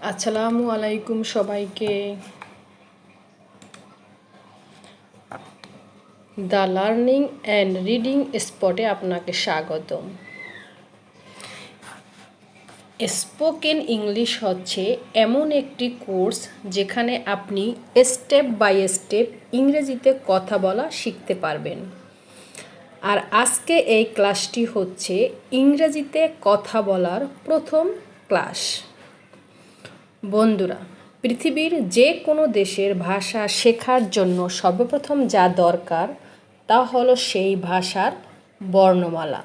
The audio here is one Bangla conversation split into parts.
আসসালামু আলাইকুম সবাইকে। দ্য লার্নিং অ্যান্ড রিডিং স্পটে আপনাকে স্বাগতম। স্পোকেন ইংলিশ হচ্ছে এমন একটি কোর্স যেখানে আপনি স্টেপ বাই স্টেপ ইংরেজিতে কথা বলা শিখতে পারবেন। আর আজকে এই ক্লাসটি হচ্ছে ইংরেজিতে কথা বলার প্রথম ক্লাস। বন্ধুরা, পৃথিবীর যে কোনো দেশের ভাষা শেখার জন্য সর্বপ্রথম যা দরকার তা হলো সেই ভাষার বর্ণমালা।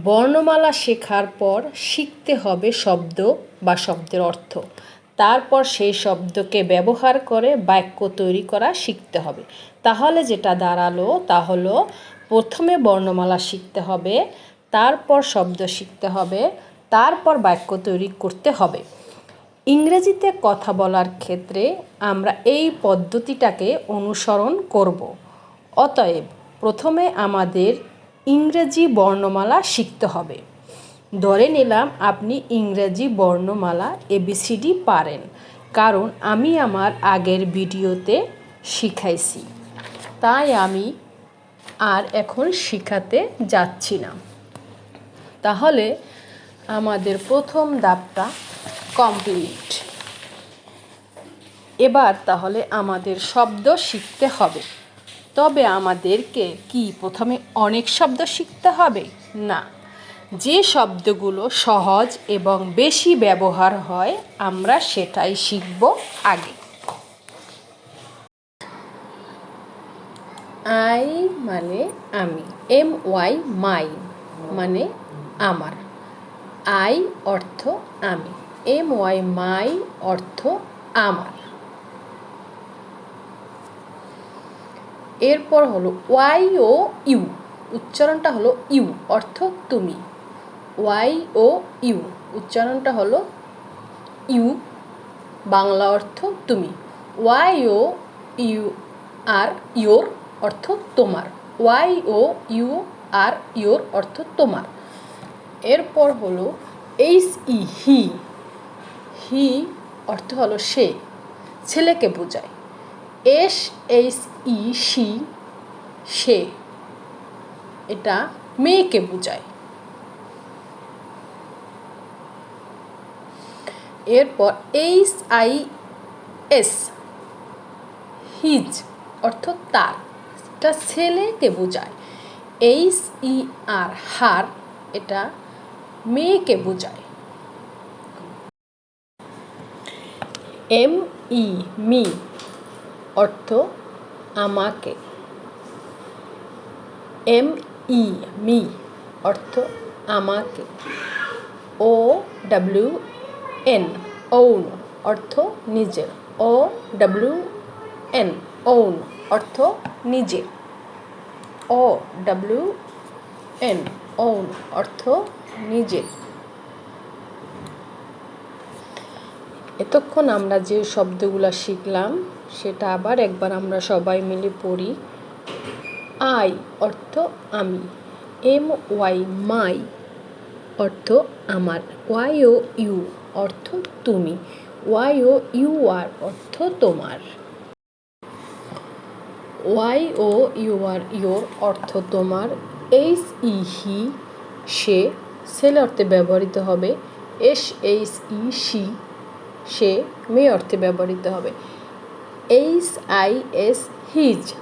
বর্ণমালা শেখার পর শিখতে হবে শব্দ বা শব্দের অর্থ। তারপর সেই শব্দকে ব্যবহার করে বাক্য তৈরি করা শিখতে হবে। তাহলে যেটা দাঁড়ালো তা হলো প্রথমে বর্ণমালা শিখতে হবে, তারপর শব্দ শিখতে হবে, তারপর বাক্য তৈরি করতে হবে। ইংরেজিতে কথা বলার ক্ষেত্রে আমরা এই পদ্ধতিটাকে অনুসরণ করব। অতএব প্রথমে আমাদের ইংরেজি বর্ণমালা শিখতে হবে। ধরে নিলাম আপনি ইংরেজি বর্ণমালা ABCD পারেন, কারণ আমি আমার আগের ভিডিওতে শিখাইছি, তাই আমি আর এখন শিখাতে যাচ্ছি না। তাহলে আমাদের প্রথম ধাপটা কমপ্লিট। এবার তাহলে আমাদের শব্দ শিখতে হবে। তবে আমাদেরকে কি প্রথমে অনেক শব্দ শিখতে হবে? না, যে শব্দগুলো সহজ এবং বেশি ব্যবহার হয় আমরা সেটাই শিখব আগে। আই মানে আমি, MY মাই মানে আমার, আই অর্থ আমি, MY মাই অর্থ আমার। এরপর হলো ওয়াই ও ইউ, উচ্চারণটা হলো ইউ অর্থ তুমি। ওয়াই ও ইউ উচ্চারণটা হলো ইউ, বাংলা অর্থ তুমি। Y O U R your অর্থ তোমার। Y O U R your অর্থ তোমার। এরপর হলো HE হি, হি অর্থ হলো সে, ছেলেকে বোঝায়। SHE শি, সে, এটা মেয়েকে বোঝায়। এরপর HIS হিজ অর্থ তার, এটা ছেলেকে বোঝায়। HER হার, এটা মেয়েকে বোঝায়। ME মি অর্থ আমাকে। ME মি অর্থ আমাকে। OWN ওন অর্থ নিজের। OWN ওন অর্থ নিজের। OWN ওন অর্থ নিজের। এতক্ষণ আমরা যে শব্দগুলো শিখলাম সেটা আবার একবার আমরা সবাই মিলে পড়ি। আই অর্থ আমি, MY মাই অর্থ আমার, ওয়াই ও ইউ অর্থ তুমি, ওয়াই ও ইউ আর অর্থ তোমার। Y O U R your অর্থ তোমার। HE হি, সে, ছেলে অর্থে ব্যবহৃত হবে। SHE শি, সে, মেয়ে অর্থে ব্যবহৃত হবে। HIS হিজ,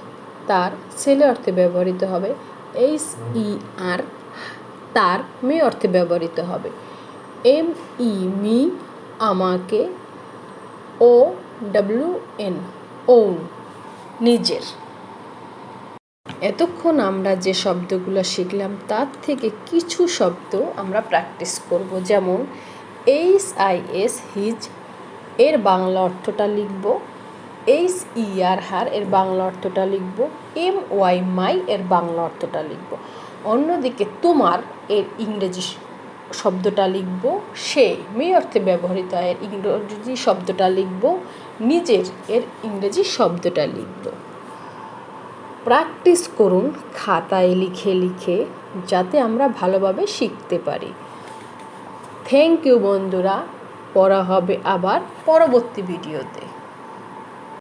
তার, ছেলে অর্থে ব্যবহৃত হবে। HER তার, মেয়ে অর্থে ব্যবহৃত হবে। ME মি, আমাকে। OWN ওন, নিজের। এতক্ষণ আমরা যে শব্দগুলো শিখলাম তার থেকে কিছু শব্দ আমরা প্র্যাকটিস করব। যেমন HIS হিজ, এর বাংলা অর্থটা লিখব। HER হার, এর বাংলা অর্থটা লিখব। MY মাই, এর বাংলা অর্থটা লিখব। অন্যদিকে তোমার, এর ইংরেজি শব্দটা লিখব। সে, মেয়ে অর্থে ব্যবহৃত এর ইংরেজি শব্দটা লিখব। নিজের, এর ইংরেজি শব্দটা লিখব। প্র্যাকটিস করুন খাতায় লিখে লিখে, যাতে আমরা ভালোভাবে শিখতে পারি। থ্যাংক ইউ বন্ধুরা। পড়া হবে আবার পরবর্তী ভিডিওতে।